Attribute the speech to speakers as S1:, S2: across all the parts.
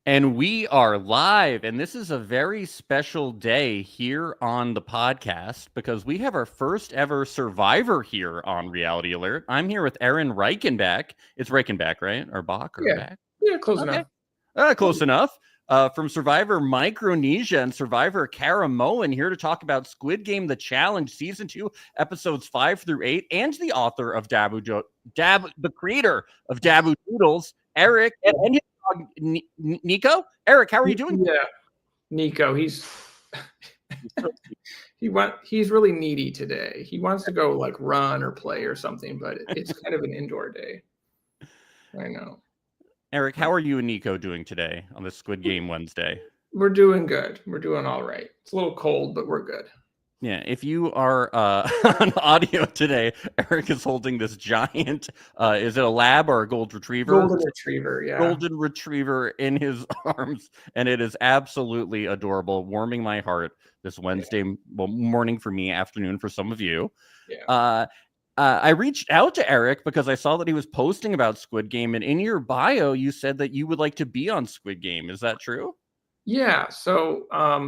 S1: And we are live, and this is a very special day here on the podcast because we have our first ever Survivor here on Reality Alert. I'm here with Erik Reichenbach. It's Reichenbach, right? Or Bach or
S2: Yeah,
S1: Bach?
S2: yeah, close
S1: Okay.
S2: enough.
S1: Close enough. From Survivor Micronesia and Survivor Caramoan, here to talk about Squid Game: The Challenge, Season 2, Episodes 5 through 8, and the author of the creator of Dabu Doodles, Erik, and his dog, Nico. Erik, how are you doing?
S2: Yeah, Nico, he's he's really needy today. He wants to go like run or play or something, but it's kind of an indoor day. I know.
S1: Erik, how are you and Nico doing today on this Squid Game Wednesday?
S2: We're doing good. We're doing all right. It's a little cold, but we're good.
S1: Yeah, if you are on audio today, Erik is holding this giant, is it a lab or a gold retriever?
S2: Golden retriever, yeah.
S1: Golden retriever in his arms, and it is absolutely adorable, warming my heart this Wednesday morning for me, afternoon for some of you.
S2: Yeah.
S1: I reached out to Erik because I saw that he was posting about Squid Game, and in your bio, you said that you would like to be on Squid Game. Is that true?
S2: Yeah, so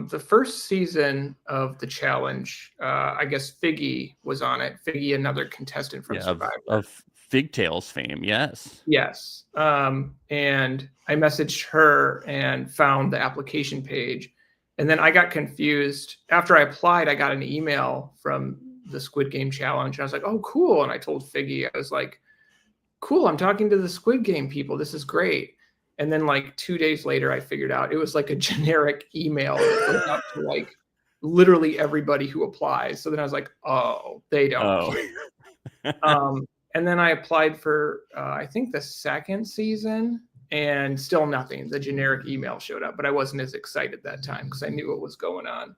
S2: the first season of the challenge, I guess Figgy was on it. Figgy, another contestant from Survivor.
S1: Of Figtails fame, yes.
S2: Yes. And I messaged her and found the application page. And then I got confused. After I applied, I got an email from the Squid Game challenge. And I was like, oh, cool. And I told Figgy, I was like, cool, I'm talking to the Squid Game people. This is great. And then like 2 days later, I figured out it was like a generic email that goes out to like literally everybody who applies. So then I was like, oh, they don't care. And then I applied for, I think the second season, and still nothing. The generic email showed up, but I wasn't as excited that time because I knew what was going on.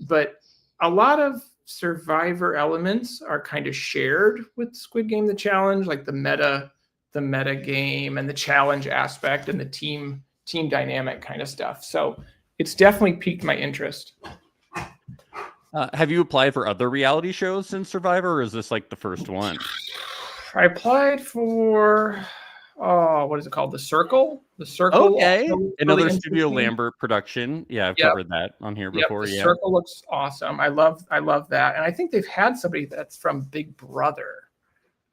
S2: But a lot of Survivor elements are kind of shared with Squid Game: The Challenge, like the meta game and the challenge aspect and the team dynamic kind of stuff. So it's definitely piqued my interest.
S1: Have you applied for other reality shows since Survivor, or is this like the first one?
S2: I applied for, what is it called? The Circle? The Circle.
S1: Okay. Another Studio Lambert production. Yeah, I've covered that on here before.
S2: The Circle looks awesome. I love that. And I think they've had somebody that's from Big Brother,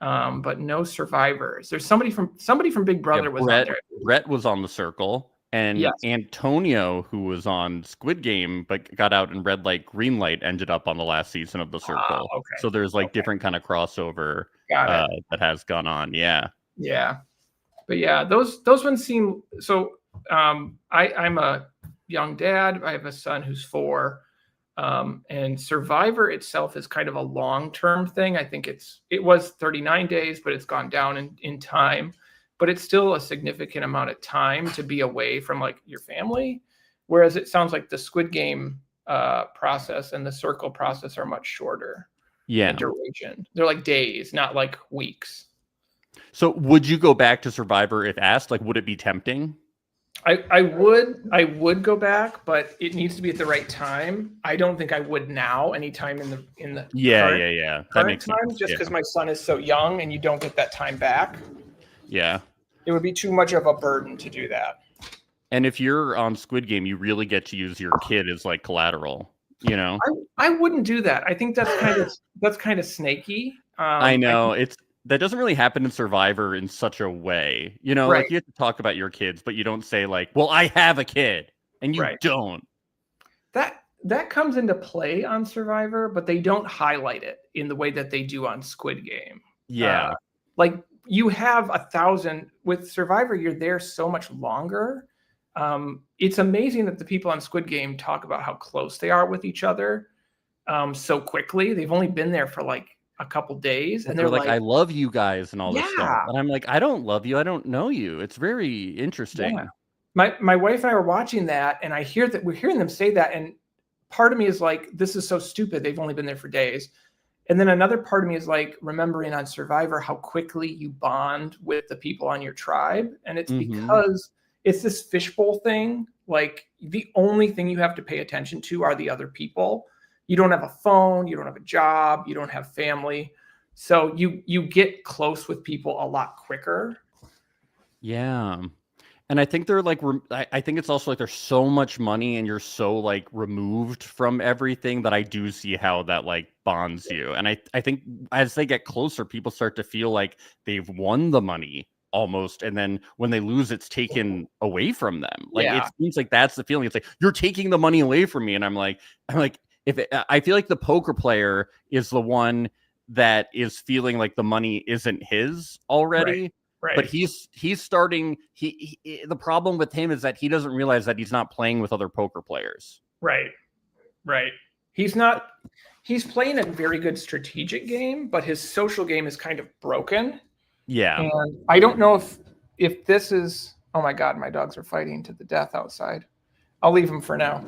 S2: but no survivors. There's somebody from Big Brother was on there.
S1: Brett was on the Circle. And Antonio, who was on Squid Game but got out in red light, green light, ended up on the last season of the Circle.
S2: Okay.
S1: So there's like different kind of crossover that has gone on. Yeah.
S2: Yeah. But yeah, those ones seem so. I'm a young dad. I have a son who's 4. And Survivor itself is kind of a long-term thing. I think it was 39 days, but it's gone down in time. But it's still a significant amount of time to be away from like your family. Whereas it sounds like the Squid Game process and the Circle process are much shorter.
S1: Yeah.
S2: In duration. They're like days, not like weeks.
S1: So would you go back to Survivor if asked? Like, would it be tempting?
S2: I would go back, but it needs to be at the right time. I don't think I would now anytime in the
S1: that makes
S2: time,
S1: sense.
S2: Just because my son is so young and you don't get that time back.
S1: Yeah.
S2: It would be too much of a burden to do that.
S1: And if you're on Squid Game, you really get to use your kid as like collateral, you know?
S2: I wouldn't do that. I think that's kind of snaky.
S1: I know that doesn't really happen in Survivor in such a way, you know, like you have to talk about your kids, but you don't say like, well, I have a kid, and you don't.
S2: That comes into play on Survivor, but they don't highlight it in the way that they do on Squid Game.
S1: Yeah.
S2: Like you have 1,000 with Survivor, you're there so much longer. It's amazing that the people on Squid Game talk about how close they are with each other so quickly. They've only been there for like a couple days, and they're like,
S1: I love you guys and all this stuff. And I'm like, I don't love you. I don't know you. It's very interesting.
S2: Yeah. My wife and I were watching that, and we're hearing them say that, and part of me is like, this is so stupid. They've only been there for days. And then another part of me is like remembering on Survivor how quickly you bond with the people on your tribe. And it's because it's this fishbowl thing. Like the only thing you have to pay attention to are the other people. You don't have a phone, you don't have a job, you don't have family. So you get close with people a lot quicker.
S1: Yeah. And I think they're like, I think it's also like there's so much money and you're so like removed from everything that I do see how that like bonds you. And I think as they get closer, people start to feel like they've won the money almost. And then when they lose, it's taken away from them. Like it
S2: Yeah.
S1: seems like that's the feeling. It's like, you're taking the money away from me. And I'm like, I feel like the poker player is the one that is feeling like the money isn't his already.
S2: Right. Right.
S1: But he's starting. The problem with him is that he doesn't realize that he's not playing with other poker players.
S2: Right. He's playing a very good strategic game, but his social game is kind of broken.
S1: Yeah.
S2: And I don't know if this is, oh my God, my dogs are fighting to the death outside. I'll leave them for now.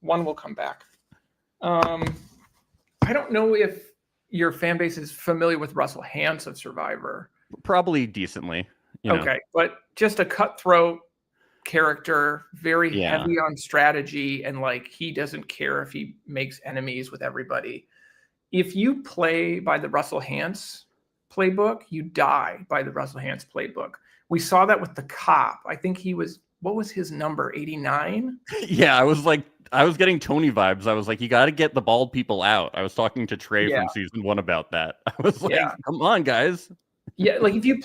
S2: One will come back. I don't know if your fan base is familiar with Russell Hantz of Survivor.
S1: Probably decently.
S2: Okay, but just a cutthroat character, very heavy on strategy, and like he doesn't care if he makes enemies with everybody. If you play by the Russell Hantz playbook, you die by the Russell Hantz playbook. We saw that with the cop. I think what was his number? 89?
S1: Yeah, I was getting Tony vibes. I was like, you got to get the bald people out. I was talking to Trey from season 1 about that. I was like, come on, guys.
S2: Yeah, like if you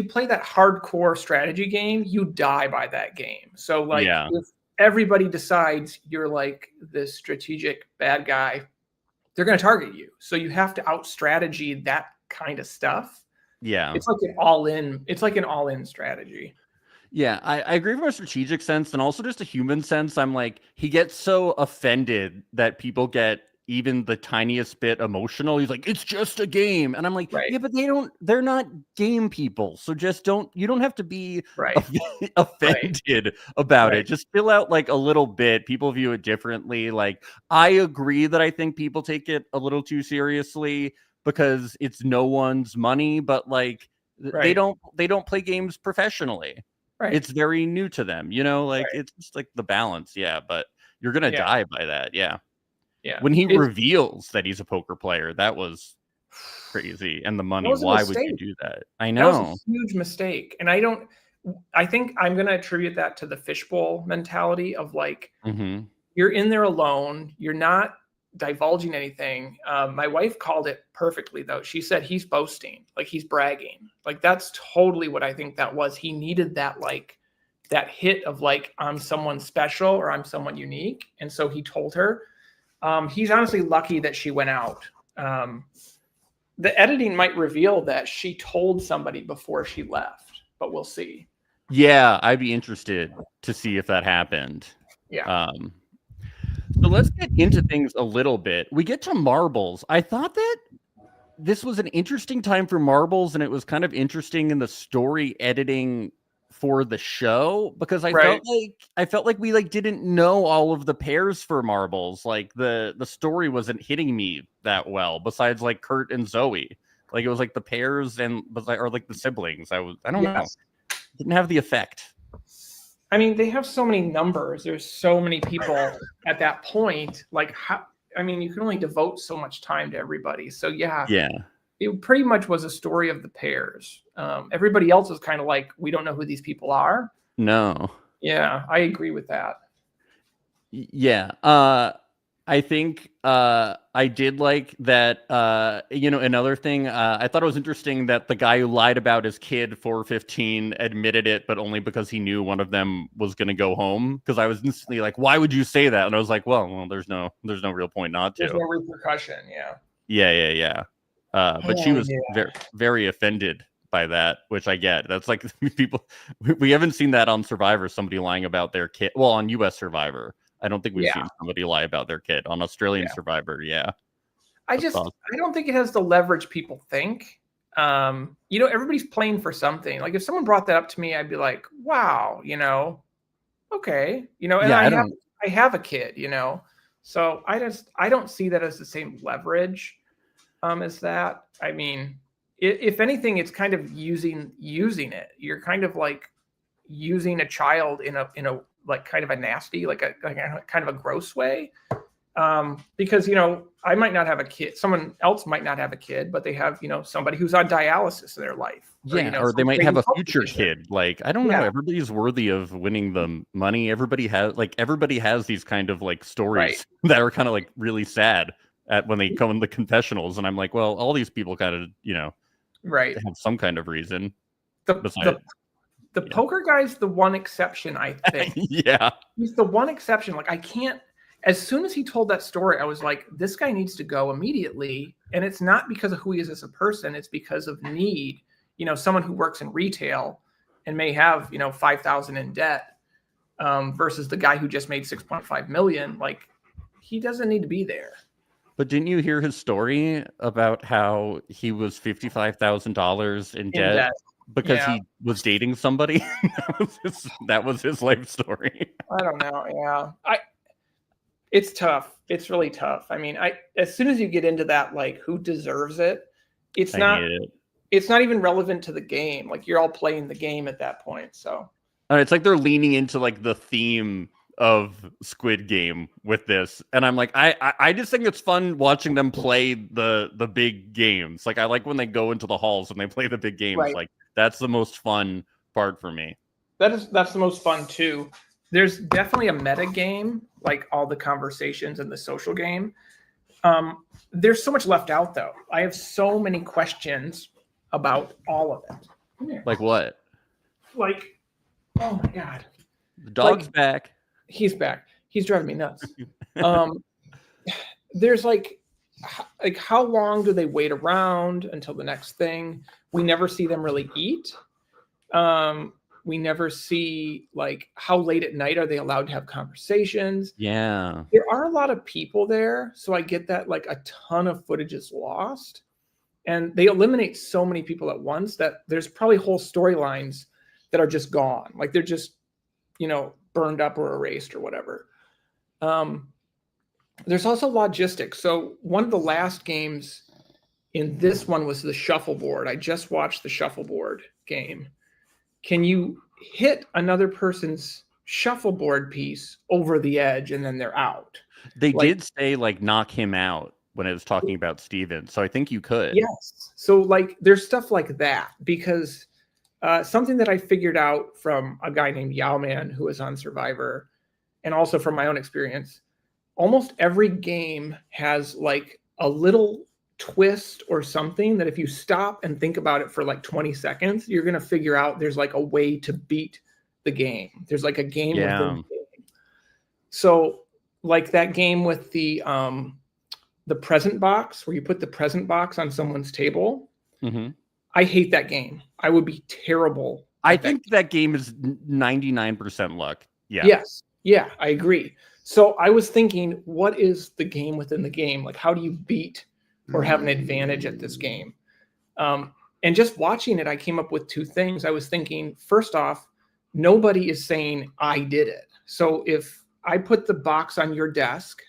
S2: play that hardcore strategy game, you die by that game. So like if everybody decides you're like this strategic bad guy, they're going to target you. So you have to out strategy that kind of stuff.
S1: Yeah.
S2: It's like an all-in strategy.
S1: Yeah, I agree from a strategic sense and also just a human sense. I'm like, he gets so offended that people get even the tiniest bit emotional. He's like, it's just a game. And I'm like, yeah, but they're not game people. So just you don't have to be offended about it. Just fill out like a little bit. People view it differently. Like, I agree that I think people take it a little too seriously because it's no one's money, but like they don't play games professionally. Right. It's very new to them, like it's just like the balance. Yeah. But you're going to die by that. Yeah. Yeah. When he reveals that he's a poker player, that was crazy. And the money, why would you do that? I know.
S2: That was a huge mistake. And I think I'm going to attribute that to the fishbowl mentality of like, you're in there alone. You're not divulging anything. My wife called it perfectly though. She said he's boasting, like he's bragging. Like that's totally what I think that was. He needed that, like that hit of like, I'm someone special or I'm someone unique. And so he told her. He's honestly lucky that she went out. The editing might reveal that she told somebody before she left, but we'll see.
S1: Yeah, I'd be interested to see if that happened.
S2: Yeah.
S1: So let's get into things a little bit. We get to marbles. I thought that this was an interesting time for marbles, and it was kind of interesting in the story editing for the show because I felt like we like didn't know all of the pairs for marbles. Like the story wasn't hitting me that well. Besides like Kurt and Zoe, like it was like the pairs or like the siblings. I don't know. Didn't have the effect.
S2: I mean, they have so many numbers. There's so many people at that point. Like you can only devote so much time to everybody. So yeah. It pretty much was a story of the pairs. Everybody else was kind of like, we don't know who these people are.
S1: No.
S2: Yeah, I agree with that.
S1: Yeah. I think I did like that. Another thing, I thought it was interesting that the guy who lied about his kid 415 admitted it, but only because he knew one of them was going to go home. Because I was instantly like, why would you say that? And I was like, well, there's no real point not to.
S2: There's no repercussion. Yeah.
S1: Yeah. But she was very, very offended by that, which I get. That's like people. We haven't seen that on Survivor. Somebody lying about their kid. Well, on U.S. Survivor, I don't think we've seen somebody lie about their kid. On Australian Survivor,
S2: I don't think it has the leverage people think. Everybody's playing for something. Like if someone brought that up to me, I'd be like, wow, okay, and I have a kid, so I don't see that as the same leverage. As that. I mean, if anything, it's kind of using it. You're kind of like using a child in a like kind of a nasty, like a kind of a gross way. Because, you know, I might not have a kid. Someone else might not have a kid, but they have, you know, somebody who's on dialysis in their life.
S1: Yeah,
S2: you know,
S1: or they might
S2: somebody
S1: have a
S2: who's health
S1: future
S2: condition.
S1: kid. Like, I don't know.
S2: Yeah.
S1: Everybody's worthy of winning the money. Everybody has these kind of like
S2: Right.
S1: stories that are kind of like really sad at when they come in the confessionals. And I'm like, well, all these people kind of, you know,
S2: Right.
S1: have some kind of reason.
S2: The
S1: besides,
S2: the
S1: yeah.
S2: poker guy's the one exception, I think.
S1: Yeah.
S2: He's the one exception. Like, I can't. As soon as he told that story, I was like, this guy needs to go immediately. And it's not because of who he is as a person. It's because of need. You know, someone who works in retail and may have, you know, 5,000 in debt versus the guy who just made 6.5 million. Like, he doesn't need to be there.
S1: But didn't you hear his story about how he was $55,000 in debt because he was dating somebody? that was his life story.
S2: I don't know. Yeah. It's tough. It's really tough. I mean, as soon as you get into that, like, who deserves it, it's not even relevant to the game. Like, you're all playing the game at that point. So
S1: it's like they're leaning into like the theme of Squid Game with this, and I'm like, I just think it's fun watching them play the big games. Like, I like when they go into the halls and they play the big games.
S2: Right.
S1: Like, that's the most fun part for me.
S2: That's the most fun too. There's definitely a meta game, like all the conversations in the social game. There's so much left out though. I have so many questions about all of it. Come here.
S1: Like what?
S2: Like, oh my God.
S1: The dog's back.
S2: He's back. He's driving me nuts. There's like how long do they wait around until the next thing? We never see them really eat. We never see like how late at night are they allowed to have conversations.
S1: Yeah.
S2: There are a lot of people there. So I get that like a ton of footage is lost. And they eliminate so many people at once that there's probably whole storylines that are just gone. Like they're just, you know, burned up or erased or whatever. There's also logistics. So one of the last games in this one was the shuffleboard. I just watched the shuffleboard game. Can you hit another person's shuffleboard piece over the edge and then they're out?
S1: They did say like knock him out when it was talking about Steven. So I think you could.
S2: Yes. So like there's stuff like that because something that I figured out from a guy named Yowman who was on Survivor and also from my own experience, almost every game has like a little twist or something that if you stop and think about it for like 20 seconds, you're going to figure out there's like a way to beat the game. There's like a game within the game. So like that game with the present box where you put the present box on someone's table. Mm-hmm. I hate that game. I would be terrible.
S1: I think that game is 99% luck. Yeah.
S2: Yes. Yeah, I agree. So I was thinking, what is the game within the game? Like, how do you beat or have an advantage at this game? And just watching it, I came up with two things. I was thinking, first off, nobody is saying I did it. So if I put the box on your desk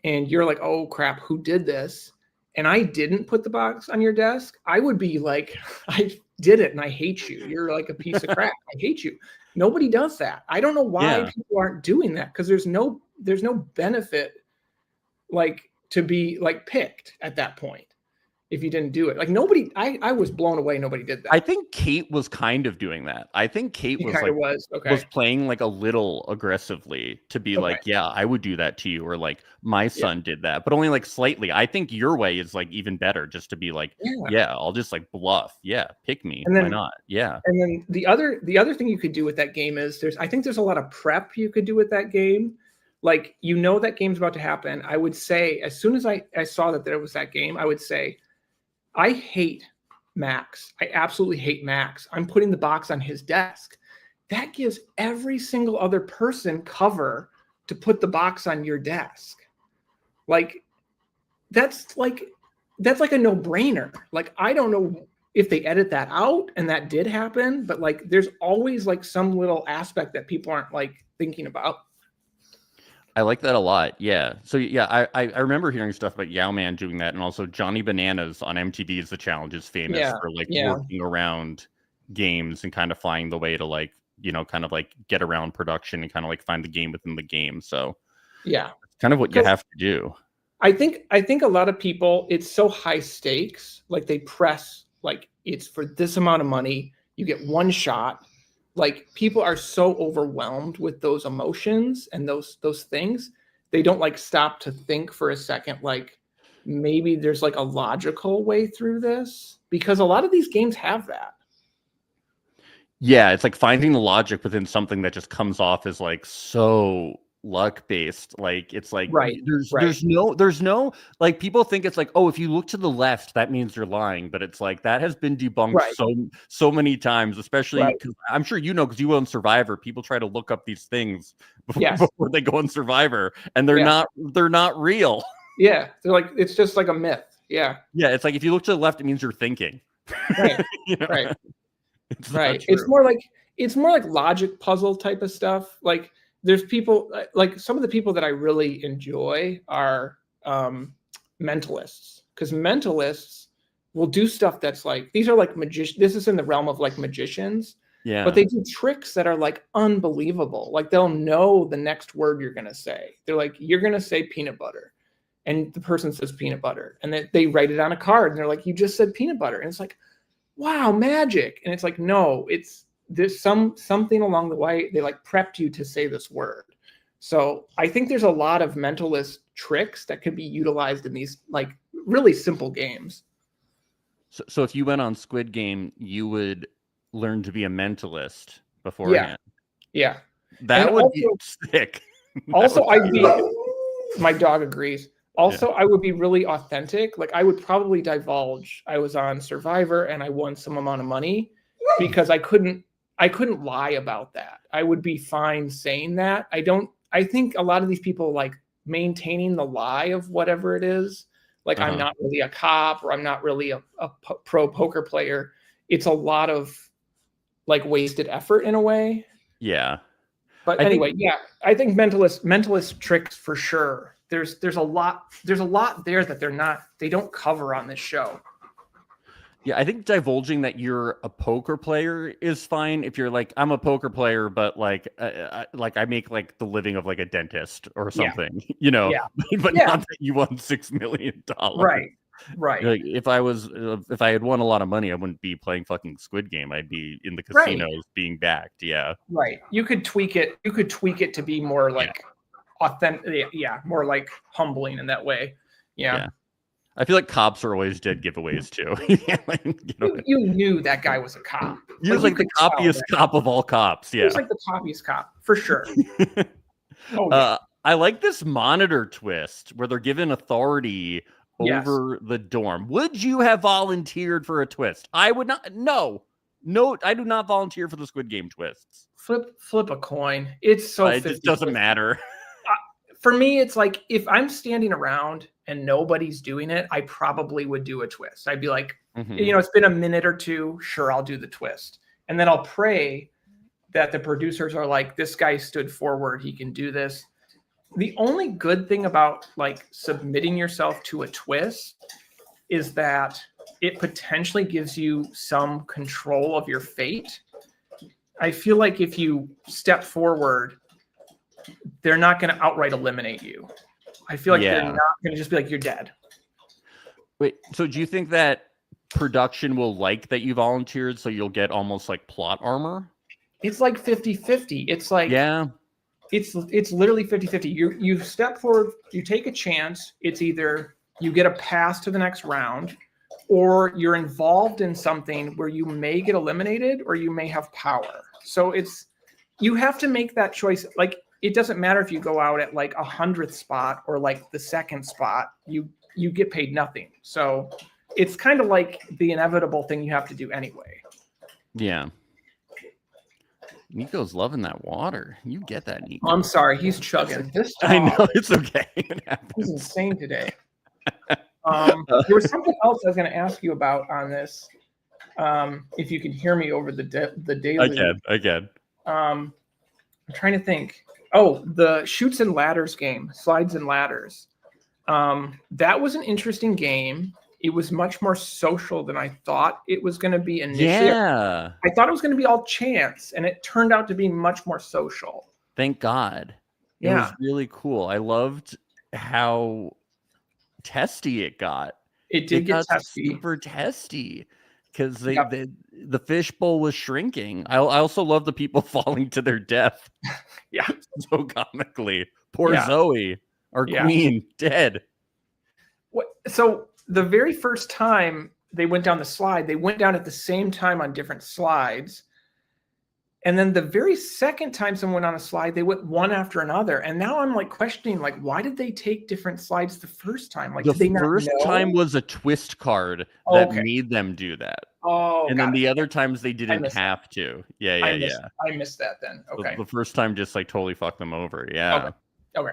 S2: and you're like, oh crap, who did this? And I didn't put the box on your desk, I would be like, I did it and I hate you. You're like a piece of crap. I hate you. Nobody does that. I don't know why people aren't doing that because there's no benefit like to be like picked at that point if you didn't do it. Like nobody, I was blown away. Nobody did that.
S1: I think Kate was kind of doing that. I think Kate was playing like a little aggressively to be like, yeah, I would do that to you. Or like my son did that, but only like slightly. I think your way is like even better just to be like, yeah, I'll just like bluff. Yeah. Pick me. And then, why not? Yeah.
S2: And then the other thing you could do with that game is I think there's a lot of prep you could do with that game. Like, you know, that game's about to happen. I would say as soon as I saw that there was that game, I would say, I hate Max. I absolutely hate Max. I'm putting the box on his desk. That gives every single other person cover to put the box on your desk. Like, that's like a no-brainer. Like, I don't know if they edit that out and that did happen, but like, there's always like some little aspect that people aren't like thinking about.
S1: I like that a lot. Yeah. So yeah, I remember hearing stuff about Yowman doing that, and also Johnny Bananas on MTV's The Challenge is famous for like working around games and kind of finding the way to like, you know, kind of like get around production and kind of like find the game within the game. So
S2: yeah,
S1: kind of what you have to do.
S2: I think a lot of people, it's so high stakes, like they press like it's for this amount of money, you get one shot. Like people are so overwhelmed with those emotions and those things, they don't like stop to think for a second, like maybe there's like a logical way through this, because a lot of these games have that.
S1: Yeah, it's like finding the logic within something that just comes off as like so luck based. Like it's like there's no like people think it's like, oh, if you look to the left that means you're lying, but it's like that has been debunked so many times, especially because I'm sure because you on Survivor, people try to look up these things before they go on Survivor, and they're not real.
S2: Yeah, they're like, it's just like a myth. Yeah,
S1: it's like if you look to the left it means you're thinking.
S2: Right. It's more like logic puzzle type of stuff. Like there's people, like some of the people that I really enjoy are mentalists, because mentalists will do stuff that's like, these are like magicians. This is in the realm of like magicians. Yeah. But they do tricks that are like unbelievable. Like they'll know the next word you're going to say. They're like, you're going to say peanut butter. And the person says peanut butter. And they write it on a card. And they're like, you just said peanut butter. And it's like, wow, magic. And it's like, no, there's something along the way. They like prepped you to say this word. So I think there's a lot of mentalist tricks that could be utilized in these like really simple games.
S1: So if you went on Squid Game, you would learn to be a mentalist beforehand.
S2: Yeah.
S1: That would be sick.
S2: Also, my dog agrees. Also, I would be really authentic. Like I would probably divulge I was on Survivor and I won some amount of money, because I couldn't lie about that. I would be fine saying that. I think a lot of these people like maintaining the lie of whatever it is. Like I'm not really a cop, or I'm not really a pro poker player. It's a lot of like wasted effort in a way.
S1: Yeah.
S2: But anyway, I think mentalist tricks for sure. There's a lot there that they don't cover on this show.
S1: Yeah, I think divulging that you're a poker player is fine if you're like, I'm a poker player, but like I make like the living of like a dentist or something, but not that you won $6 million.
S2: Right.
S1: Like if I had won a lot of money, I wouldn't be playing fucking Squid Game. I'd be in the casinos being backed. Yeah.
S2: Right. You could tweak it. You could tweak it to be more like authentic. Yeah. More like humbling in that way. Yeah.
S1: I feel like cops are always dead giveaways too.
S2: You knew that guy was a cop.
S1: He was like the coppiest cop of all cops. Yeah.
S2: He was like the coppiest cop for sure.
S1: I like this monitor twist where they're given authority over the dorm. Would you have volunteered for a twist? I would not. No, I do not volunteer for the Squid Game twists.
S2: Flip a coin. It's so
S1: it just doesn't matter.
S2: For me, it's like if I'm standing around and nobody's doing it, I probably would do a twist. I'd be like, it's been a minute or two. Sure, I'll do the twist. And then I'll pray that the producers are like, this guy stood forward. He can do this. The only good thing about like submitting yourself to a twist is that it potentially gives you some control of your fate. I feel like if you step forward, they're not going to outright eliminate you. I feel like they're not going to just be like, you're dead.
S1: Wait, so do you think that production will like that you volunteered so you'll get almost like plot armor?
S2: It's like 50-50. It's like, it's literally 50-50. You step forward, you take a chance. It's either you get a pass to the next round, or you're involved in something where you may get eliminated or you may have power. So you have to make that choice. Like, it doesn't matter if you go out at like 100th spot or like the second spot, you get paid nothing. So it's kind of like the inevitable thing you have to do anyway.
S1: Yeah. Nico's loving that water. You get that, Nico.
S2: I'm sorry. He's chugging. This dog,
S1: I know. It's okay.
S2: He's insane today. There was something else I was going to ask you about on this. If you can hear me over the daily.
S1: I can.
S2: I'm trying to think. Oh, the Chutes and Ladders game, Slides and Ladders. That was an interesting game. It was much more social than I thought it was going to be initially.
S1: Yeah.
S2: I thought it was going to be all chance, and it turned out to be much more social.
S1: Thank God. It was really cool. I loved how testy it got.
S2: It did get testy.
S1: Super testy because
S2: Yep.
S1: the fishbowl was shrinking. I also love the people falling to their death.
S2: Yeah.
S1: So comically. Poor
S2: Yeah.
S1: Zoe, our queen, dead.
S2: So the very first time they went down the slide, they went down at the same time on different slides. And then the very second time someone went on a slide, they went one after another. And now I'm like questioning, like, why did they take different slides the first time? Like, did they not
S1: first
S2: know?
S1: time was a twist card that made them do that.
S2: Oh,
S1: and then the other times they didn't have to.
S2: I missed that then. Okay.
S1: The first time just like totally fucked them over. Yeah.
S2: Okay.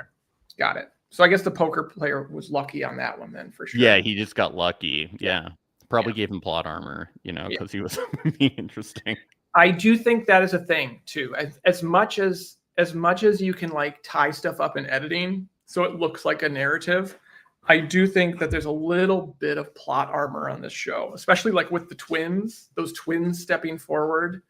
S2: Got it. So I guess the poker player was lucky on that one then for sure.
S1: Yeah, he just got lucky. Yeah. Probably gave him plot armor, because he was being interesting.
S2: I do think that is a thing too. As much as you can like tie stuff up in editing so it looks like a narrative, I do think that there's a little bit of plot armor on this show, especially like with the twins, those twins stepping forward.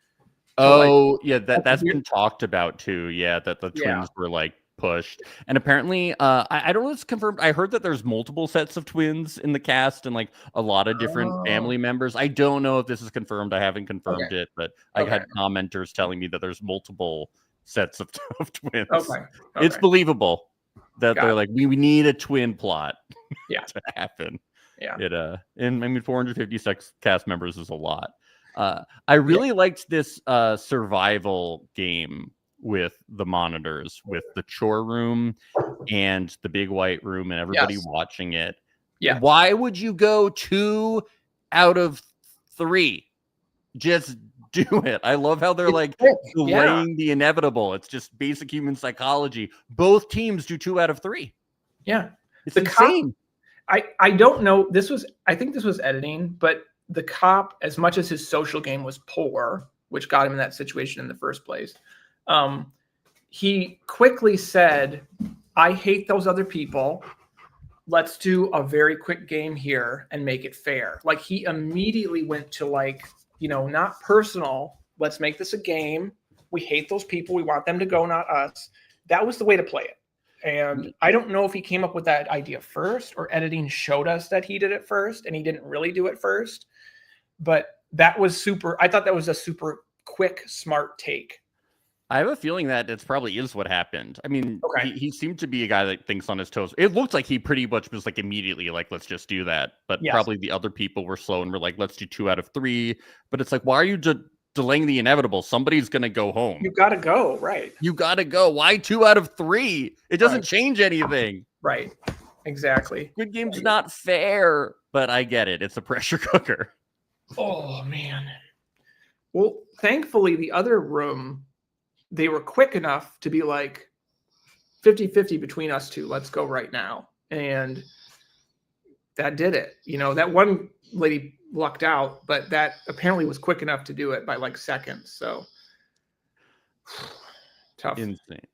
S1: Oh, yeah, that's been talked about too. Yeah, that the twins were like pushed. And apparently, I don't know if it's confirmed. I heard that there's multiple sets of twins in the cast and like a lot of different family members. I don't know if this is confirmed. I haven't confirmed it, but I had commenters telling me that there's multiple sets of twins. It's believable that they're like, we need a twin plot to happen. Yeah. And I mean, 456 cast members is a lot. I really liked this survival game with the monitors, with the chore room and the big white room and everybody watching it. Yeah. Why would you go 2 out of 3? Just do it. I love how they're like delaying the inevitable. It's just basic human psychology. Both teams do 2 out of 3.
S2: Yeah.
S1: It's insane.
S2: I don't know. I think this was editing, but the cop, as much as his social game was poor, which got him in that situation in the first place, he quickly said, I hate those other people. Let's do a very quick game here and make it fair. Like he immediately went to like, not personal. Let's make this a game. We hate those people. We want them to go, not us. That was the way to play it. And I don't know if he came up with that idea first or editing showed us that he did it first and he didn't really do it first. But that was I thought that was a super quick, smart take.
S1: I have a feeling that it probably is what happened. I mean, he seemed to be a guy that thinks on his toes. It looked like he pretty much was like immediately like, let's just do that. But probably the other people were slow and were like, let's do 2 out of 3. But it's like, why are you delaying the inevitable? Somebody's going to go home.
S2: You got to go, right?
S1: You got to go. Why 2 out of 3? It doesn't change anything.
S2: Right. Exactly.
S1: Squid Game's not fair, but I get it. It's a pressure cooker.
S2: Oh, man. Well, thankfully, the other room, they were quick enough to be like 50-50 between us two. Let's go right now. And that did it. That one lady lucked out, but that apparently was quick enough to do it by like seconds. So tough.
S1: Insane.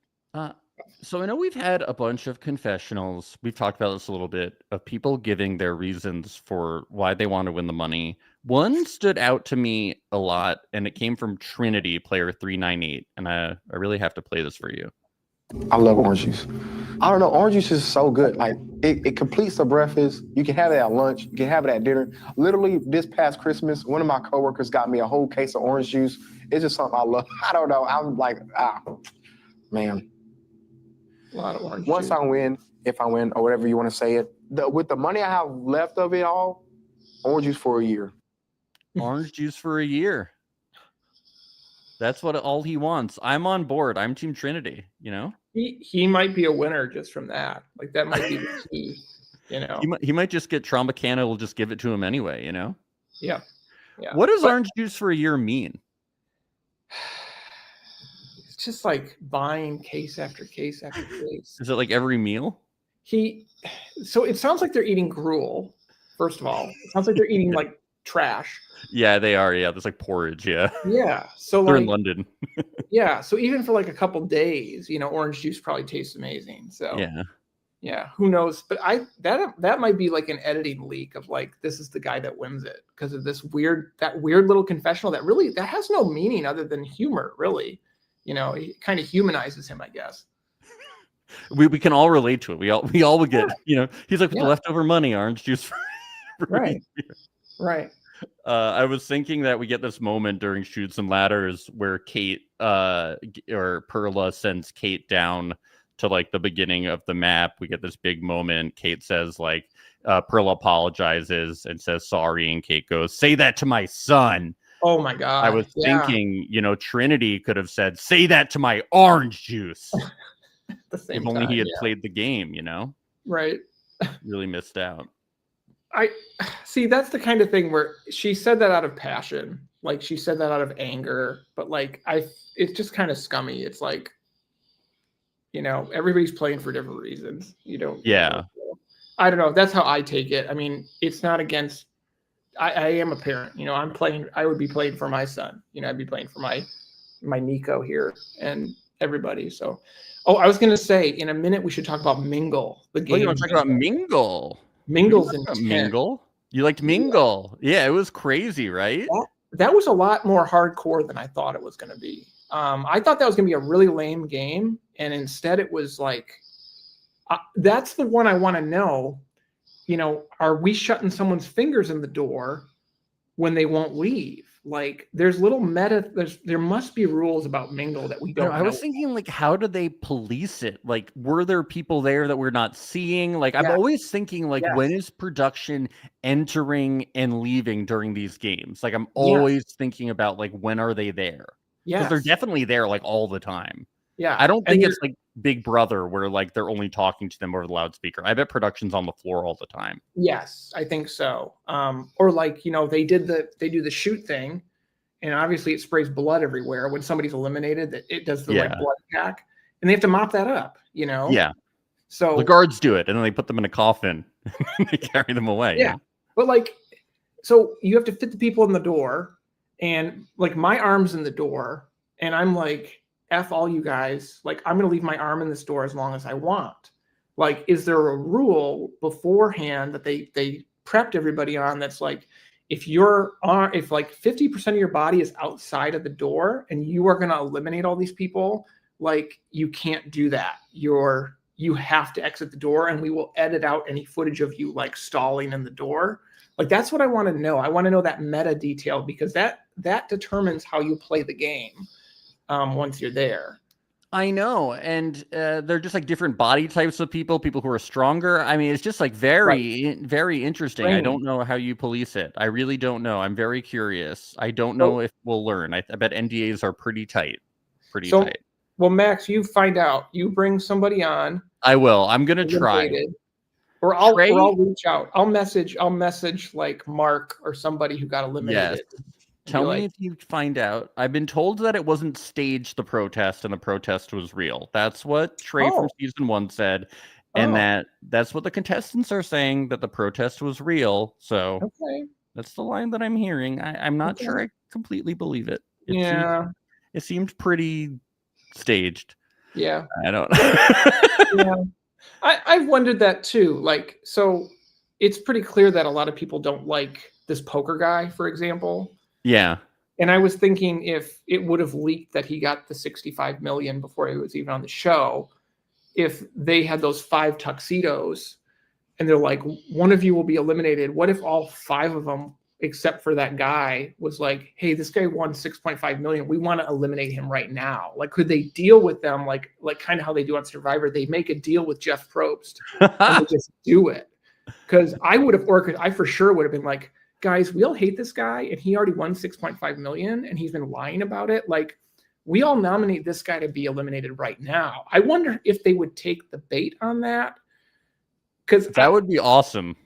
S1: So I know we've had a bunch of confessionals. We've talked about this a little bit of people giving their reasons for why they want to win the money. One stood out to me a lot, and it came from Trinity, player 398. And I really have to play this for you.
S3: I love orange juice. I don't know. Orange juice is so good. Like it completes the breakfast. You can have it at lunch. You can have it at dinner. Literally, this past Christmas, one of my coworkers got me a whole case of orange juice. It's just something I love. I don't know. I'm like, man.
S2: A lot of orange
S3: Once
S2: juice.
S3: I win, if I win, or whatever you want to say it, with the money I have left of it all, orange juice for a year.
S1: Orange juice for a year. That's all he wants. I'm on board. I'm Team Trinity,
S2: He might be a winner just from that. Like that might be the key,
S1: He might just get Trombacana will just give it to him anyway,
S2: Yeah.
S1: What does orange juice for a year mean?
S2: It's just like buying case after case after case.
S1: Is it like every meal?
S2: So it sounds like they're eating gruel, first of all. It sounds like they're eating like trash.
S1: Yeah, they are. Yeah, there's like porridge. Yeah.
S2: Yeah. So
S1: they're in London.
S2: Yeah. So even for like a couple days, orange juice probably tastes amazing. So yeah. Who knows? But that might be like an editing leak of like, this is the guy that wins it because of that weird little confessional that has no meaning other than humor, really. It kind of humanizes him, I guess.
S1: We can all relate to it. We all would get, he's like, with the
S2: Yeah.
S1: leftover money, orange juice for
S2: Right. Right.
S1: I was thinking that we get this moment during Shoots and Ladders where Kate or Perla sends Kate down to like the beginning of the map. We get this big moment. Kate says like Perla apologizes and says sorry, and Kate goes, "Say that to my son."
S2: Oh my God.
S1: I was thinking, Trinity could have said, "Say that to my orange juice."
S2: At the same
S1: If only
S2: time,
S1: he had
S2: yeah.
S1: played the game,
S2: Right.
S1: Really missed out.
S2: I see, that's the kind of thing where she said that out of passion. Like she said that out of anger, but like it's just kind of scummy. It's like, everybody's playing for different reasons.
S1: Yeah.
S2: I don't know. That's how I take it. I mean, it's not against, I am a parent, I would be playing for my son, I'd be playing for my Nico here and everybody. So, I was going to say in a minute, we should talk about Mingle, the game.
S1: Oh, you want to talk about Mingle?
S2: Mingle's intense.
S1: Mingle? You liked Mingle? Yeah, it was crazy, right?
S2: That was a lot more hardcore than I thought it was going to be. I thought that was going to be a really lame game, and instead it was like, that's the one I want to know. Are we shutting someone's fingers in the door when they won't leave? Like, there's little there must be rules about Mingle that we don't know.
S1: I was thinking, like, how do they police it? Like, were there people there that we're not seeing? Like, I'm always thinking, like, when is production entering and leaving during these games? Like, I'm always thinking about, like, when are they there? Because they're definitely there, like, all the time.
S2: Yeah.
S1: I don't think it's like Big Brother where, like, they're only talking to them over the loudspeaker. I bet production's on the floor all the time.
S2: Yes, I think so. Or like, they do the shoot thing, and obviously it sprays blood everywhere when somebody's eliminated. That it does the like blood pack, and they have to mop that up.
S1: Yeah.
S2: So
S1: the guards do it, and then they put them in a coffin and they carry them away.
S2: Yeah. But like, so you have to fit the people in the door, and like my arm's in the door, and I'm like, F all you guys. Like, I'm going to leave my arm in this door as long as I want. Like, is there a rule beforehand that they prepped everybody on that's like, if like 50% of your body is outside of the door and you are going to eliminate all these people, like, you can't do that. You have to exit the door, and we will edit out any footage of you like stalling in the door. Like, that's what I want to know. I want to know that meta detail, because that determines how you play the game once you're there.
S1: I know, and they're just like different body types of people who are stronger. I mean, it's just like very, very interesting. I don't know how you police it. I really don't know. I'm very curious. I don't know if we'll learn. I bet NDAs are pretty tight. Tight.
S2: Well, Max, you find out. You bring somebody on.
S1: I will. I'm gonna try.
S2: Or I'll reach out. I'll message like Mark or somebody who got eliminated.
S1: Yes. Tell me if you find out. I've been told that it wasn't staged, the protest, and the protest was real. That's what Trey from season 1 said. And that's what the contestants are saying, that the protest was real. So that's the line that I'm hearing. I'm not sure I completely believe it. It seemed pretty staged.
S2: Yeah.
S1: I don't know.
S2: Yeah. I've wondered that too. Like, so it's pretty clear that a lot of people don't like this poker guy, for example.
S1: Yeah.
S2: And I was thinking if it would have leaked that he got the 65 million before he was even on the show, if they had those 5 tuxedos and they're like, one of you will be eliminated. What if all 5 of them, except for that guy, was like, hey, this guy won 6.5 million. We want to eliminate him right now. Like, could they deal with them? Like kind of how they do on Survivor. They make a deal with Jeff Probst and they just do it. Because I for sure would have been like, guys, we all hate this guy, and he already won 6.5 million, and he's been lying about it. Like, we all nominate this guy to be eliminated right now. I wonder if they would take the bait on that, because
S1: that would be awesome.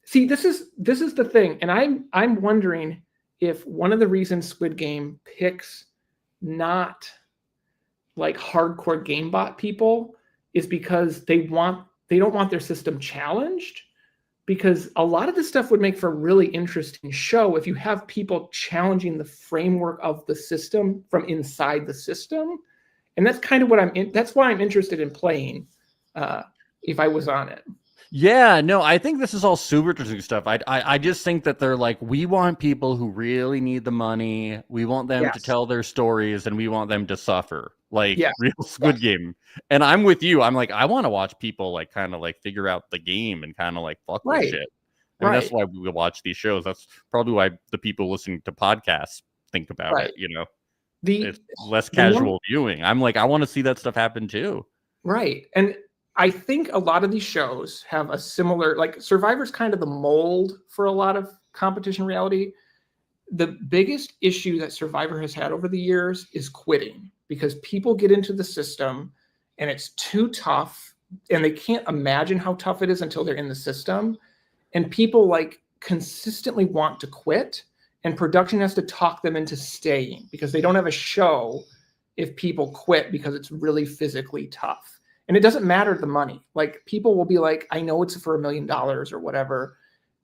S2: See, this is the thing, and I'm wondering if one of the reasons Squid Game picks not like hardcore GameBot people is because they don't want their system challenged. Because a lot of this stuff would make for a really interesting show if you have people challenging the framework of the system from inside the system. And that's kind of what that's why I'm interested in playing if I was on it.
S1: Yeah, no, I think this is all super interesting stuff. I just think that they're like, we want people who really need the money. We want them to
S2: Yes.
S1: tell their stories, and we want them to suffer, like
S2: Yes.
S1: real Squid Game. And I'm with you. I'm like, I want to watch people like kind of like figure out the game and kind of like fuck with
S2: Right.
S1: shit. I mean, that's why we watch these shows. That's probably why the people listening to podcasts think about it. You know, it's less casual viewing. I'm like, I want to see that stuff happen too.
S2: Right. And I think a lot of these shows have a similar, like Survivor's kind of the mold for a lot of competition reality. The biggest issue that Survivor has had over the years is quitting, because people get into the system and it's too tough and they can't imagine how tough it is until they're in the system. And people like consistently want to quit, and production has to talk them into staying because they don't have a show if people quit because it's really physically tough. And it doesn't matter the money. Like people will be like, I know it's for $1 million or whatever.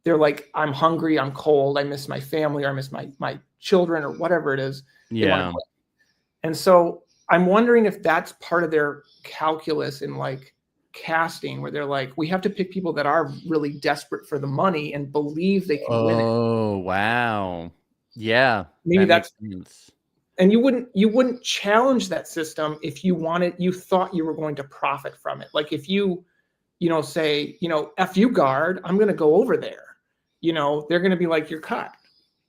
S2: They're like, I'm hungry, I'm cold, I miss my family, or I miss my children, or whatever it is.
S1: Yeah.
S2: And so I'm wondering if that's part of their calculus in like casting, where they're like, we have to pick people that are really desperate for the money and believe they can win it.
S1: Oh, wow. Yeah.
S2: Maybe
S1: that
S2: makes sense. And you wouldn't challenge that system if you thought you were going to profit from it. Like if you say, F you guard, I'm going to go over there. They're going to be like, you're cut,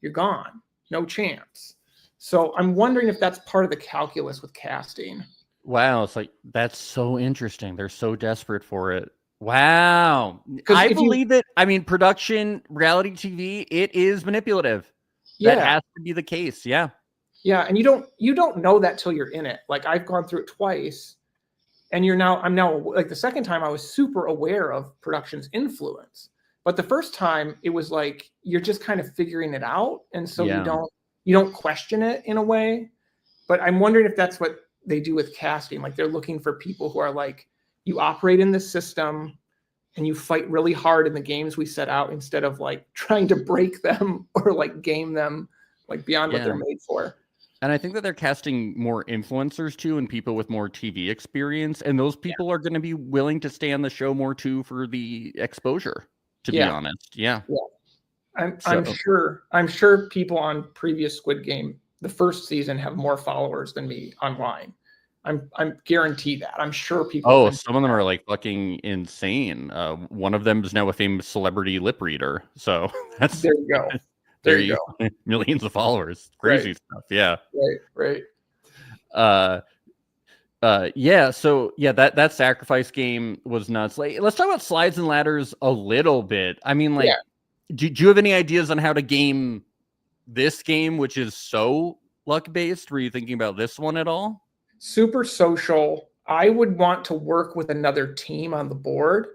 S2: you're gone, no chance. So I'm wondering if that's part of the calculus with casting.
S1: Wow. It's like, that's so interesting. They're so desperate for it. Wow. I believe it. I mean, production, reality TV, it is manipulative. That has to be the case. Yeah.
S2: Yeah. And you don't know that till you're in it. Like I've gone through it twice, and I'm now like the second time I was super aware of production's influence. But the first time it was like, you're just kind of figuring it out. And so you don't question it in a way. But I'm wondering if that's what they do with casting. Like they're looking for people who are like, you operate in this system and you fight really hard in the games we set out, instead of like trying to break them or like game them like beyond what they're made for.
S1: And I think that they're casting more influencers too, and people with more TV experience. And those people are going to be willing to stay on the show more too for the exposure, to be honest. Yeah.
S2: I'm sure people on previous Squid Game, the first season, have more followers than me online. I'm guaranteed that. I'm sure people.
S1: Oh, some of them are like fucking insane. One of them is now a famous celebrity lip reader. So that's
S2: there you go. There you go.
S1: Millions of followers. Crazy stuff. Yeah.
S2: Right.
S1: Yeah. So yeah, that sacrifice game was nuts. Like, let's talk about slides and ladders a little bit. I mean, like, do you have any ideas on how to game this game, which is so luck based? Were you thinking about this one at all?
S2: Super social. I would want to work with another team on the board.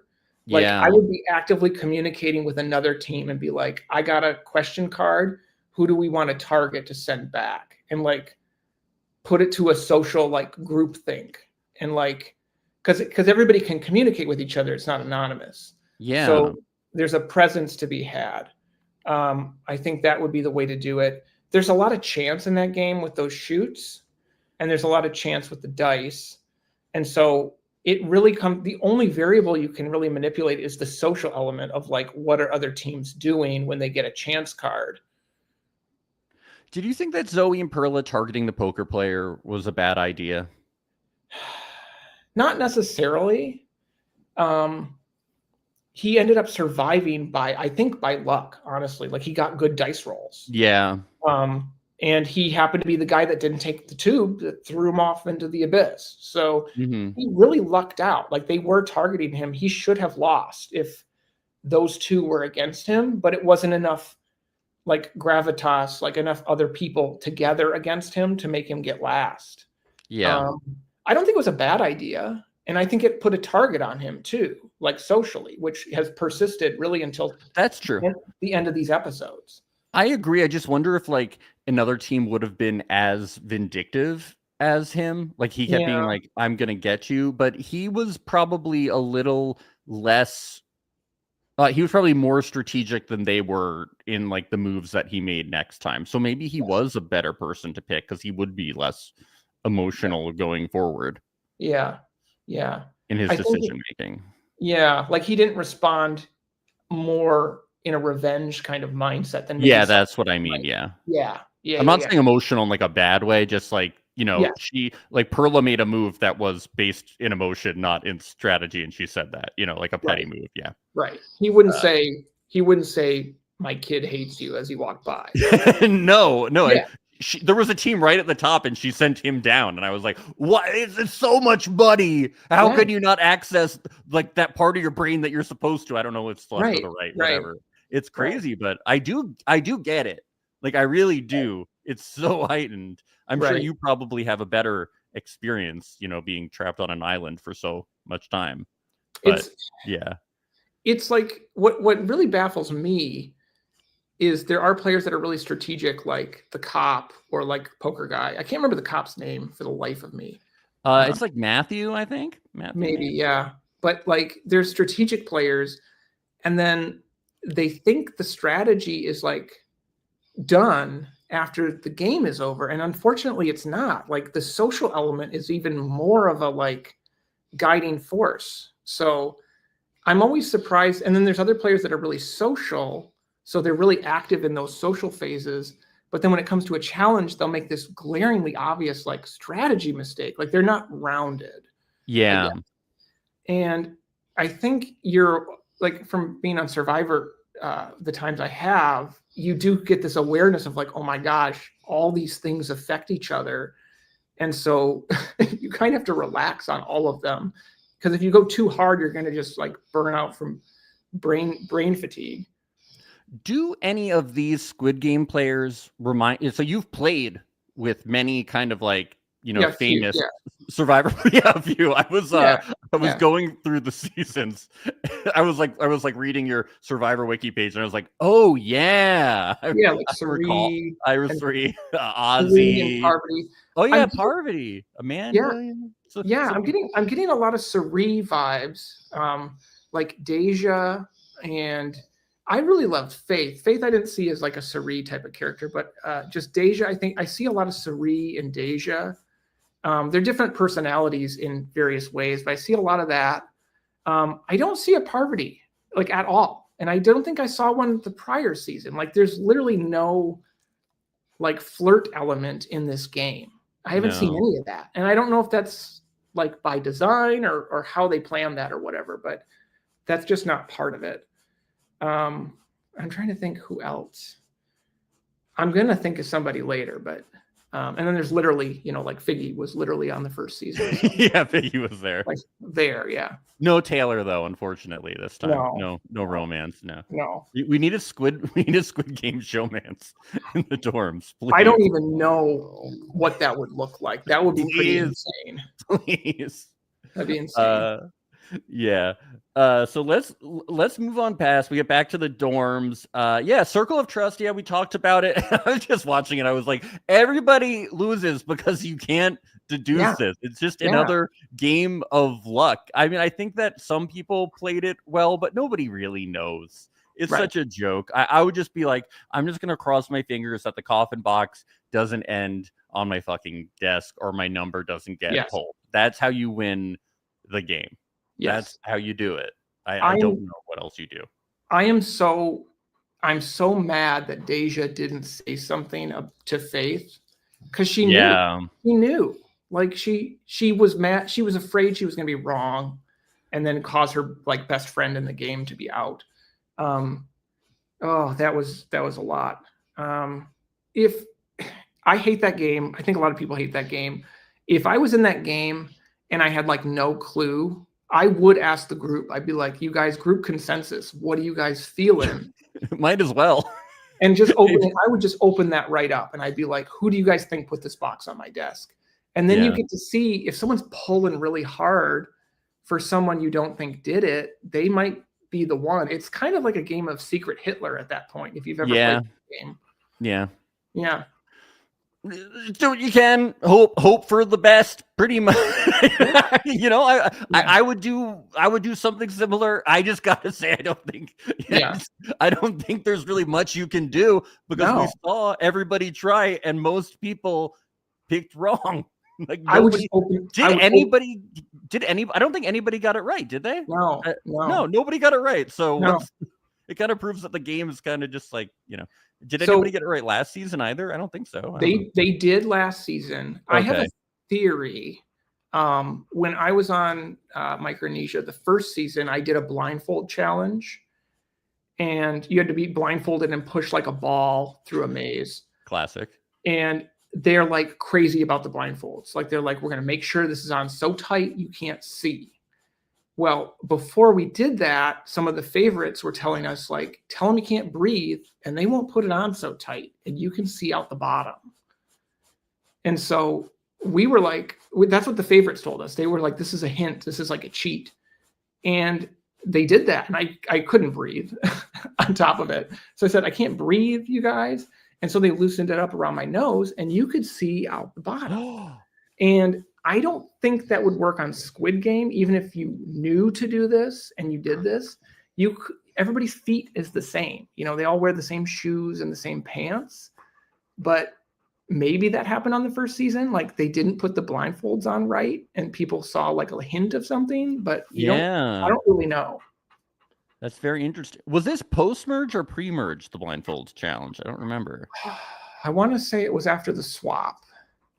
S2: Like I would be actively communicating with another team and be like, I got a question card. Who do we want to target to send back? And like put it to a social like group think. And like, because everybody can communicate with each other. It's not anonymous.
S1: Yeah.
S2: So there's a presence to be had. I think that would be the way to do it. There's a lot of chance in that game with those shoots, and there's a lot of chance with the dice. And so it really the only variable you can really manipulate is the social element of like, what are other teams doing when they get a chance card?
S1: Did you think that Zoe and Perla targeting the poker player was a bad idea?
S2: Not necessarily. He ended up surviving I think by luck, honestly. Like he got good dice rolls.
S1: Yeah.
S2: And he happened to be the guy that didn't take the tube that threw him off into the abyss. So he really lucked out. Like they were targeting him. He should have lost if those two were against him, but it wasn't enough like gravitas, like enough other people together against him to make him get last.
S1: Yeah.
S2: I don't think it was a bad idea. And I think it put a target on him too, like socially, which has persisted really until
S1: that's true.
S2: The end of these episodes.
S1: I agree. I just wonder if like another team would have been as vindictive as him. Like he kept being like, I'm going to get you. But he was probably a little less. He was probably more strategic than they were in like the moves that he made next time. So maybe he was a better person to pick because he would be less emotional going forward.
S2: Yeah.
S1: In his decision making.
S2: Yeah, like he didn't respond more in a revenge kind of mindset than maybe
S1: Yeah,
S2: some,
S1: that's what I mean.
S2: like,
S1: Yeah.
S2: yeah, yeah,
S1: I'm
S2: yeah,
S1: not
S2: yeah.
S1: saying emotional in like a bad way, just like,
S2: Yes,
S1: she like Perla made a move that was based in emotion, not in strategy, and she said that, like a petty
S2: right,
S1: move. Yeah.
S2: right. He wouldn't say my kid hates you as he walked by.
S1: No, no.
S2: Yeah,
S1: There was a team right at the top, and she sent him down, and I was like, "What? It's so much money. How
S2: yeah,
S1: can you not access like that part of your brain that you're supposed to? I don't know if it's the left or
S2: right,
S1: the right,
S2: right,
S1: whatever. It's
S2: right,
S1: crazy, but I do get it. Like I really do. It's so heightened. I'm sure
S2: right.
S1: you probably have a better experience, being trapped on an island for so much time. But
S2: It's
S1: yeah,
S2: it's like what really baffles me is there are players that are really strategic, like the cop or like poker guy. I can't remember the cop's name for the life of me.
S1: it's like Matthew, I think. Matthew,
S2: Maybe,
S1: maybe.
S2: yeah. But like there's strategic players, and then they think the strategy is like done after the game is over. And unfortunately, it's not. Like the social element is even more of a like guiding force. So I'm always surprised. And then there's other players that are really social. So they're really active in those social phases. But then when it comes to a challenge, they'll make this glaringly obvious like strategy mistake. Like they're not rounded, I
S1: Yeah.
S2: guess. And I think you're like from being on Survivor, the times I have, you do get this awareness of like, oh my gosh, all these things affect each other. And so you kind of have to relax on all of them. Because if you go too hard, you're going to just like burn out from brain fatigue.
S1: Do any of these Squid Game players remind you? So you've played with many kind of like,
S2: Yeah, few,
S1: famous
S2: yeah,
S1: Survivor. Yeah, a few. I was
S2: yeah, yeah,
S1: going through the seasons. I was like reading your Survivor wiki page, and I was like, oh yeah, I
S2: yeah, like
S1: recall
S2: Sari
S1: Iris
S2: and
S1: 3,
S2: Celine and
S1: Ozzy.
S2: Parvati.
S1: Oh yeah,
S2: I'm
S1: Parvati,
S2: yeah,
S1: Amanda. So,
S2: yeah,
S1: so
S2: I'm getting a lot of Sari vibes, like Deja, and I really loved Faith. Faith I didn't see as like a Sari type of character, but just Deja. I think I see a lot of Sari and Deja. They're different personalities in various ways, but I see a lot of that. I don't see a Parvati like at all, and I don't think I saw one the prior season. Like, there's literally no like flirt element in this game. I haven't seen
S1: no.
S2: any of that, and I don't know if that's like by design or how they plan that or whatever. But that's just not part of it. I'm trying to think who else. I'm gonna think of somebody later, but and then there's literally, like Figgy was literally on the first season. So,
S1: Yeah, Piggy was there.
S2: like there, yeah.
S1: No Taylor though, unfortunately, this time.
S2: No,
S1: No romance. No.
S2: no.
S1: We need a Squid Game showmance in the dorms, please.
S2: I don't even know what that would look like. That would be pretty
S1: Please.
S2: insane.
S1: Please.
S2: That'd be insane.
S1: Yeah. So let's move on past. We get back to the dorms. Yeah, Circle of Trust. Yeah, we talked about it. I was just watching it. I was like, everybody loses because you can't deduce
S2: Yeah,
S1: this. It's just
S2: yeah,
S1: another game of luck. I mean, I think that some people played it well, but nobody really knows. It's
S2: right.
S1: such a joke. I would just be like, I'm just gonna cross my fingers that the coffin box doesn't end on my fucking desk or my number doesn't get
S2: Yes,
S1: pulled. That's how you win the game.
S2: yes.
S1: That's how you do it. I don't know what else you do.
S2: I'm so mad that Deja didn't say something to Faith because she knew.
S1: Yeah.
S2: She knew. Like she was mad. She was afraid she was going to be wrong, and then cause her like best friend in the game to be out. Oh, that was a lot. If I hate that game, I think a lot of people hate that game. If I was in that game and I had like no clue, I would ask the group. I'd be like, you guys, group consensus. What are you guys feeling?
S1: Might as well.
S2: And just open it. I would just open that right up. And I'd be like, who do you guys think put this box on my desk? And then you get to see if someone's pulling really hard for someone you don't think did it, they might be the one. It's kind of like a game of Secret Hitler at that point, if you've ever played the game.
S1: Yeah.
S2: Yeah.
S1: Do what you can. Hope for the best. Pretty much. I would do something similar. I just gotta say, I don't think there's really much you can do because we saw everybody try and most people picked wrong. Like
S2: I would
S1: nobody
S2: just open.
S1: did anybody did any. I don't think anybody got it right, did they?
S2: No,
S1: No, nobody got it right. So
S2: No.
S1: it kind of proves that the game is kind of just like, did
S2: So-
S1: anybody get it right last season either? I don't think so. I don't know.
S2: They did last season. I have a
S1: Okay.
S2: theory. When I was on Micronesia, the first season, I did a blindfold challenge, and you had to be blindfolded and push like a ball through a maze.
S1: Classic.
S2: And they're like crazy about the blindfolds. Like they're like, we're going to make sure this is on so tight you can't see. Well, before we did that, some of the favorites were telling us, like, tell them you can't breathe and they won't put it on so tight and you can see out the bottom. And so we were like, that's what the favorites told us. They were like, this is a hint. This is like a cheat. And they did that. And I couldn't breathe on top of it. So I said, I can't breathe, you guys. And so they loosened it up around my nose and you could see out the bottom. And I don't think that would work on Squid Game, even if you knew to do this and you did this. Everybody's feet is the same. They all wear the same shoes and the same pants. But maybe that happened on the first season. Like they didn't put the blindfolds on right and people saw like a hint of something. But I don't really know.
S1: That's very interesting. Was this post-merge or pre-merge, the blindfolds challenge? I don't remember.
S2: I want to say it was after the swap.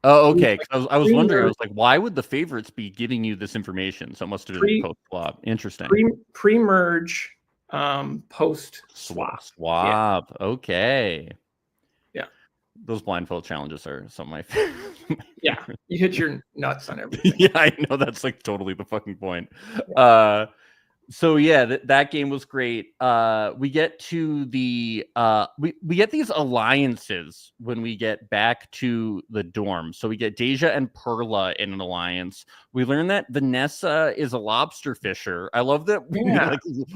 S1: Oh, okay. I was wondering. I was like, why would the favorites be giving you this information? So it must have been post-swap. Interesting.
S2: Pre-merge, post-swap.
S1: Swap. Yeah. Okay.
S2: Yeah.
S1: Those blindfold challenges are some of my favorites.
S2: Yeah. You hit your nuts on everything.
S1: Yeah, I know. That's like totally the fucking point. Yeah. So yeah, that game was great. We get to the we get these alliances when we get back to the dorm. So we get Deja and Perla in an alliance. We learn that Vanessa is a lobster fisher. I love that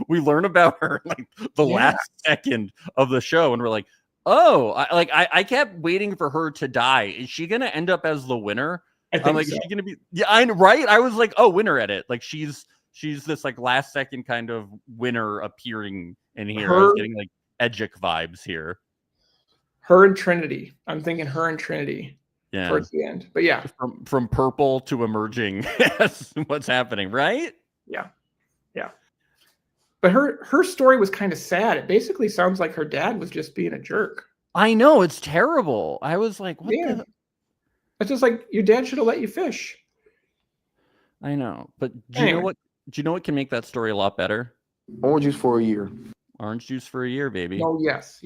S1: we learn about her like the last second of the show, and we're like, oh, I kept waiting for her to die. Is she gonna end up as the winner? I'm like, so. Is she gonna be? Yeah, right. I was like, oh, winner edit. Like she's this like last second kind of winner appearing in here. I was getting like Edgic vibes here.
S2: Her and Trinity. I'm thinking her and Trinity towards the end. But yeah.
S1: From purple to emerging. That's what's happening, right?
S2: Yeah. Yeah. But her story was kind of sad. It basically sounds like her dad was just being a jerk.
S1: I know, it's terrible. I was like, what the?
S2: It's just like your dad should have let you fish.
S1: I know. But do you know what? Do you know what can make that story a lot better?
S3: Orange juice for a year.
S1: Orange juice for a year, baby.
S2: Oh, yes.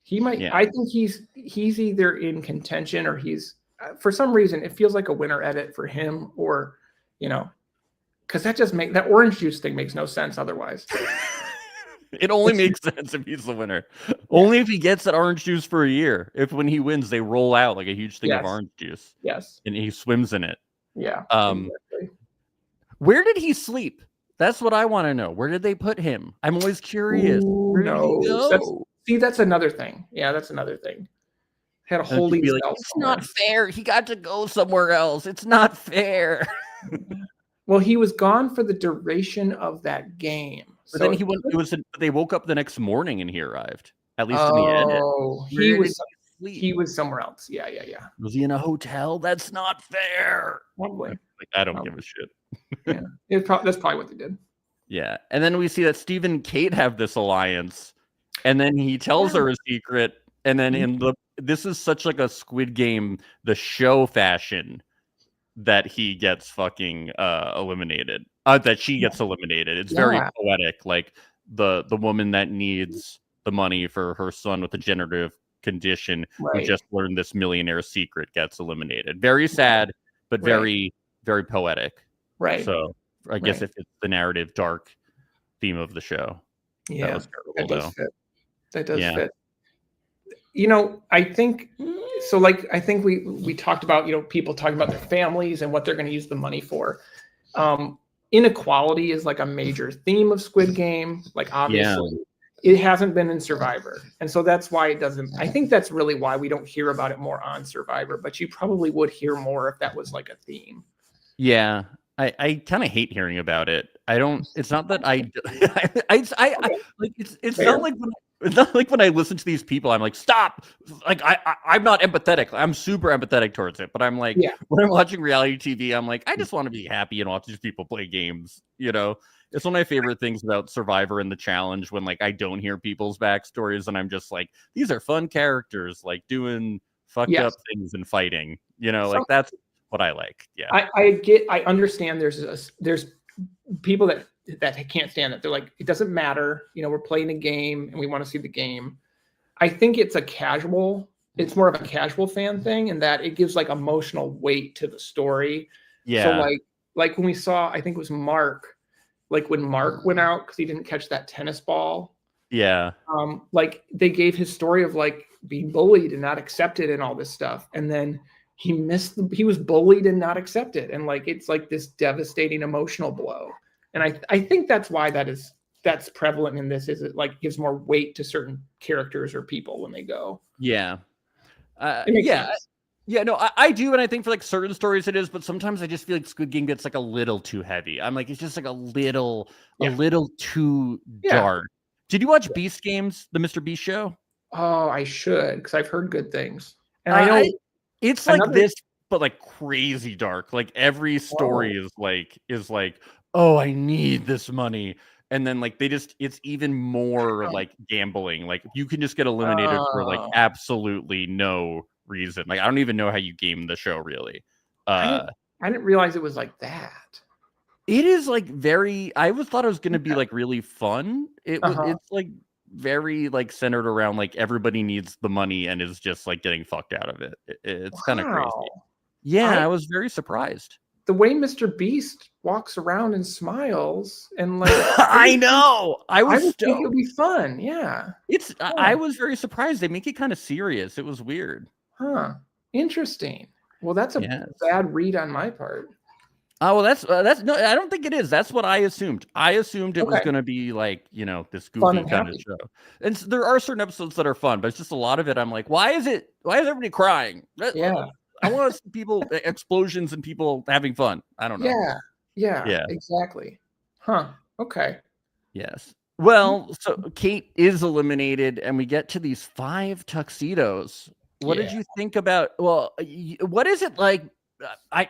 S2: He might. Yeah. I think he's either in contention or he's for some reason it feels like a winner edit for him, or because that orange juice thing makes no sense otherwise.
S1: It only makes sense if he's the winner. Only if he gets that orange juice for a year. If when he wins, they roll out like a huge thing of orange juice.
S2: Yes.
S1: And he swims in it.
S2: Yeah. Exactly.
S1: Where did he sleep? That's what I want to know. Where did they put him? I'm always curious.
S2: Where did he go? That's another thing. Yeah, that's another thing. Had a holy spell.
S1: Like, it's not fair. He got to go somewhere else. It's not fair.
S2: Well, he was gone for the duration of that game.
S1: But then he went. They woke up the next morning and he arrived. At least in the edit.
S2: Oh, he was somewhere else. Yeah.
S1: Was he in a hotel? That's not fair.
S2: Probably.
S1: Like, I don't give a shit.
S2: Yeah, that's probably what they did.
S1: Yeah, and then we see that Steve and Kate have this alliance, and then he tells her a secret, and then this is such like a Squid Game, the show fashion, that he gets fucking eliminated. That she gets eliminated. It's very poetic, like the woman that needs the money for her son with a degenerative condition who just learned this millionaire secret gets eliminated. Very sad, but very, very poetic.
S2: Right.
S1: So I guess if it's the narrative dark theme of the show.
S2: Yeah.
S1: That was terrible,
S2: does fit. That does fit. I think so. Like, I think we talked about, people talking about their families and what they're going to use the money for. Inequality is like a major theme of Squid Game. Like, obviously it hasn't been in Survivor. And so that's why it doesn't, I think that's really why we don't hear about it more on Survivor, but you probably would hear more if that was like a theme.
S1: Yeah. I kind of hate hearing about it. It's not that it's not like It's not like when I listen to these people, I'm like, stop. Like I'm not empathetic. I'm super empathetic towards it, but I'm like, when I'm watching reality TV, I'm like, I just want to be happy and watch these people play games. You know, it's one of my favorite things about Survivor and the challenge when like I don't hear people's backstories and I'm just like, these are fun characters, like doing fucked up things and fighting. You know, like that's what I like. Yeah,
S2: I understand. There's people that can't stand it. They're like, it doesn't matter. You know, we're playing a game and we want to see the game. I think it's it's more of a casual fan thing in that it gives like emotional weight to the story.
S1: Yeah.
S2: So like when we saw, I think it was Mark, like when Mark went out because he didn't catch that tennis ball.
S1: Yeah.
S2: Like they gave his story of like being bullied and not accepted and all this stuff. And then he was bullied and not accepted. And like, it's like this devastating emotional blow. And I think that's why that's prevalent in this, is it like gives more weight to certain characters or people when they go.
S1: Yeah. No, I do. And I think for like certain stories it is, but sometimes I just feel like Squid Game gets like a little too heavy. I'm like, it's just like a little too dark. Did you watch Beast Games, the Mr. Beast show?
S2: Oh, I should, because I've heard good things. And I know
S1: it's like this, but like crazy dark. Like every story is like, oh, I need this money. And then like it's even more like gambling. Like you can just get eliminated for like absolutely no reason. Like I don't even know how you game the show really.
S2: I didn't realize it was like that.
S1: It is like I always thought it was gonna be like really fun. It's like very like centered around like everybody needs the money and is just like getting fucked out of it. It's kind of crazy. Yeah, I was very surprised.
S2: The way Mr. Beast walks around and smiles and like
S1: I know. I would
S2: think it would be fun. Yeah.
S1: I was very surprised. They make it kind of serious. It was weird.
S2: Huh. Interesting. Well, that's a bad read on my part.
S1: Oh, well, that's no, I don't think it is. That's what I assumed. I assumed it was going to be like, you know, this goofy kind of show. And there are certain episodes that are fun, but it's just a lot of it. I'm like, why is everybody crying?
S2: Yeah.
S1: I want to see people, explosions and people having fun. I don't know.
S2: Yeah, exactly. Huh. Okay.
S1: Yes. Well, so Kate is eliminated and we get to these 5 tuxedos. What did you think about, what is it like? I'm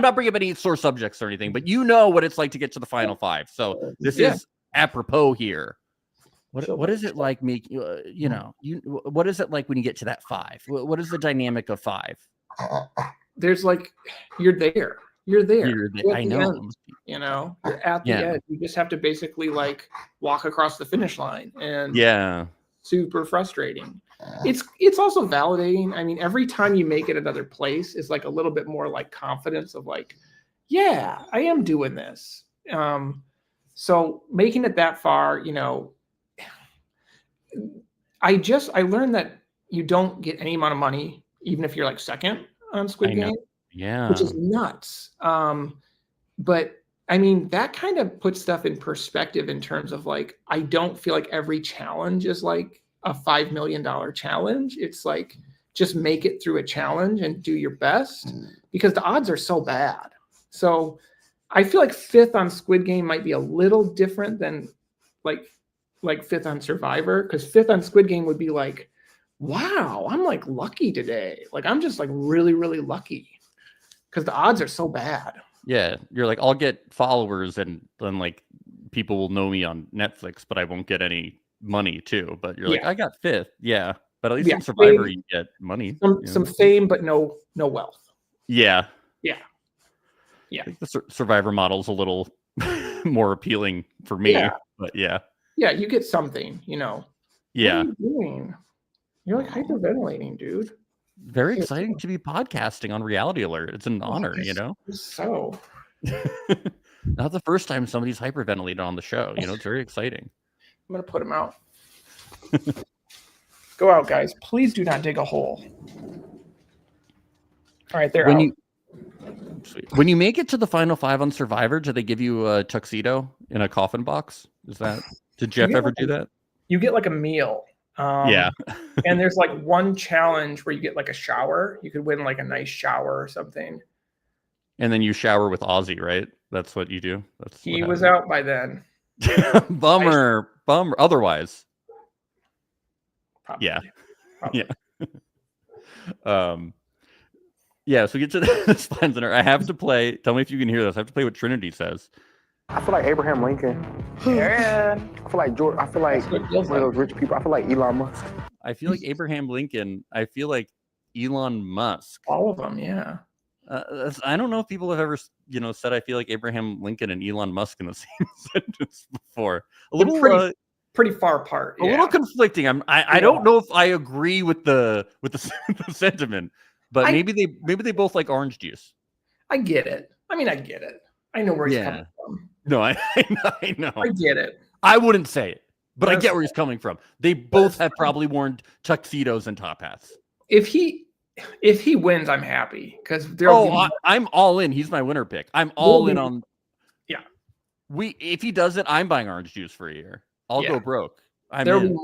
S1: not bringing up any sore subjects or anything, but you know what it's like to get to the final 5. So this is apropos here. What is it like making, what is it like when you get to that 5? What is the dynamic of 5?
S2: There's like, you're there.
S1: I know.
S2: You're at the end. You just have to basically like walk across the finish line, and super frustrating. It's also validating. I mean, every time you make it another place is like a little bit more like confidence of like, yeah, I am doing this. So making it that far, I learned that you don't get any amount of money, even if you're like second on Squid Game.
S1: Yeah.
S2: Which is nuts. But I mean, that kind of puts stuff in perspective in terms of like, I don't feel like every challenge is like a $5 million challenge. It's like, just make it through a challenge and do your best, because the odds are so bad. So I feel like 5th on Squid Game might be a little different than like 5th on Survivor, because 5th on Squid Game would be like, wow, I'm like lucky today. Like I'm just like really, really lucky, because the odds are so bad.
S1: Yeah, you're like, I'll get followers and then like people will know me on Netflix, but I won't get any money too. But you're like, I got 5th. Yeah, but at least in Survivor fame, you get money.
S2: Some fame, but no wealth.
S1: Yeah.
S2: I
S1: think the Survivor model is a little more appealing for me. But yeah,
S2: you get something.
S1: Yeah.
S2: What are you doing? You're like hyperventilating, dude.
S1: Very exciting to be podcasting on Reality Alert. It's an honor,
S2: So
S1: not the first time somebody's hyperventilated on the show. It's very exciting.
S2: I'm gonna put him out. Go out, guys. Please do not dig a hole. All right, they're out.
S1: When you make it to the final 5 on Survivor, do they give you a tuxedo in a coffin box? Did Jeff ever do that?
S2: You get like a meal. And there's like one challenge where you get like a shower. You could win like a nice shower or something.
S1: And then you shower with Ozzy, right? That's what you do.
S2: He was out by then.
S1: Bummer. Otherwise,
S2: Probably.
S1: Yeah.
S2: Probably.
S1: Yeah. Yeah, so get to the Spine Center. I have to play. Tell me if you can hear this. I have to play what Trinity says.
S3: I feel like Abraham Lincoln.
S2: Aaron.
S3: I feel like George. I feel like
S2: That's what it feels
S3: one of
S2: like.
S3: those rich people. I feel like Elon Musk.
S1: I feel like Abraham Lincoln. I feel like Elon Musk.
S2: All of them, yeah.
S1: I don't know if people have ever, said I feel like Abraham Lincoln and Elon Musk in the same sentence before. A little
S2: pretty far apart.
S1: A little conflicting. I don't know if I agree with the sentiment, but maybe they both like orange juice.
S2: I get it. I mean, I get it. I know where he's coming from.
S1: No, I know.
S2: I get it.
S1: I wouldn't say it, but I get where he's coming from. They both have probably worn tuxedos and top hats.
S2: If he wins, I'm happy because
S1: I'm all in. He's my winner pick. I'm all in on. Yeah. If he does it, I'm buying orange juice for a year. I'll go broke.
S2: There'll be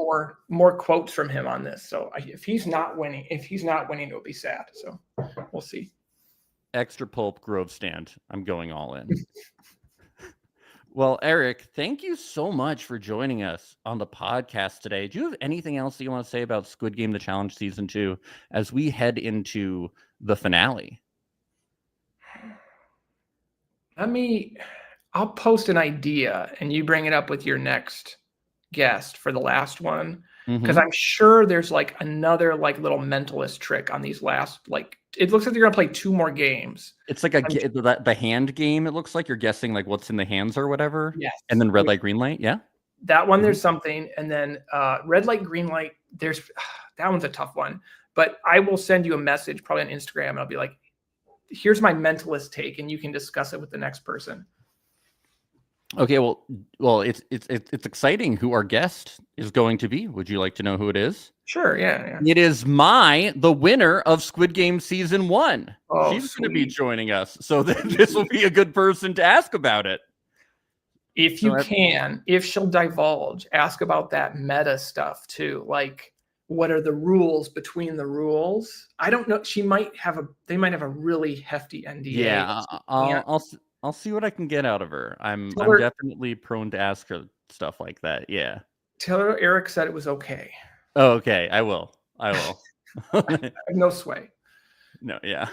S2: more quotes from him on this. So if he's not winning, it'll be sad. So we'll see.
S1: Extra pulp Grove stand. I'm going all in. Well, Erik, thank you so much for joining us on the podcast today. Do you have anything else that you want to say about Squid Game: The Challenge Season 2 as we head into the finale?
S2: I'll post an idea and you bring it up with your next guest for the last one. Because I'm sure there's like another like little mentalist trick on these last, like, it looks like they're gonna play 2 more games.
S1: It's like the hand game. It looks like you're guessing like what's in the hands or whatever.
S2: Yes.
S1: And then red light, green light. Yeah.
S2: That one, there's something, and then red light, green light. There's that one's a tough one. But I will send you a message probably on Instagram, and I'll be like, "Here's my mentalist take," and you can discuss it with the next person.
S1: Okay, well, it's exciting who our guest is going to be. Would you like to know who it is?
S2: Sure, yeah.
S1: It is the winner of Squid Game Season 1.
S2: Oh,
S1: she's going to be joining us, so this will be a good person to ask about it.
S2: If she'll divulge, ask about that meta stuff too. Like, what are the rules between the rules? I don't know. They might have a really hefty NDA.
S1: Yeah, I'll see what I can get out of her. I'm definitely prone to ask her stuff like that. Yeah.
S2: Tell her Erik said it was okay.
S1: Oh, okay. I will. I
S2: have no sway.
S1: No, yeah.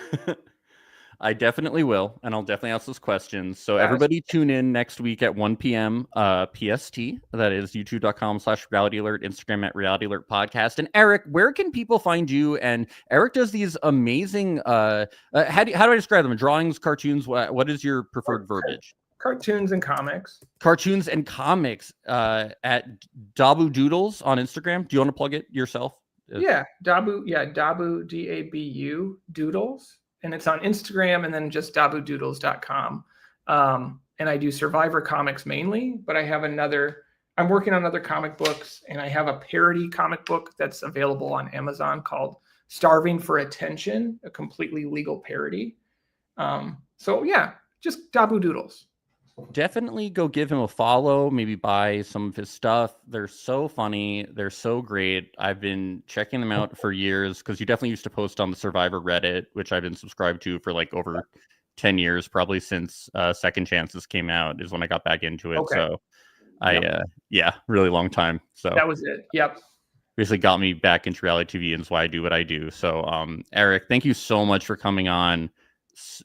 S1: I definitely will, and I'll definitely ask those questions. So everybody tune in next week at 1 p.m. PST. That is youtube.com/Reality Alert, Instagram at Reality Alert Podcast. And Erik, where can people find you? And Erik does these amazing, how do I describe them? Drawings, cartoons? What is your preferred verbiage?
S2: Cartoons and comics.
S1: Cartoons and comics at Dabu Doodles on Instagram. Do you want to plug it yourself?
S2: Yeah, Dabu, Dabu, Doodles. And it's on Instagram, and then just dabudoodles.com. And I do Survivor comics mainly, but I'm working on other comic books, and I have a parody comic book that's available on Amazon called Starving for Attention, a completely legal parody. So yeah, just Dabu Doodles.
S1: Definitely go give him a follow, maybe buy some of his stuff. They're so funny. They're so great. I've been checking them out for years because you definitely used to post on the Survivor Reddit, which I've been subscribed to for like over 10 years, probably since Second Chances came out is when I got back into it. Okay. So really long time. So
S2: that was it. Yep.
S1: Basically got me back into reality TV, and it's why I do what I do. So Erik, thank you so much for coming on.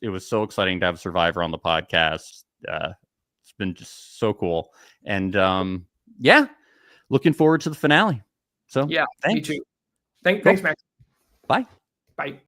S1: It was so exciting to have Survivor on the podcast. It's been just so cool. And looking forward to the finale. So
S2: yeah,
S1: thanks.
S2: me too. Thanks, Max.
S1: Bye.
S2: Bye.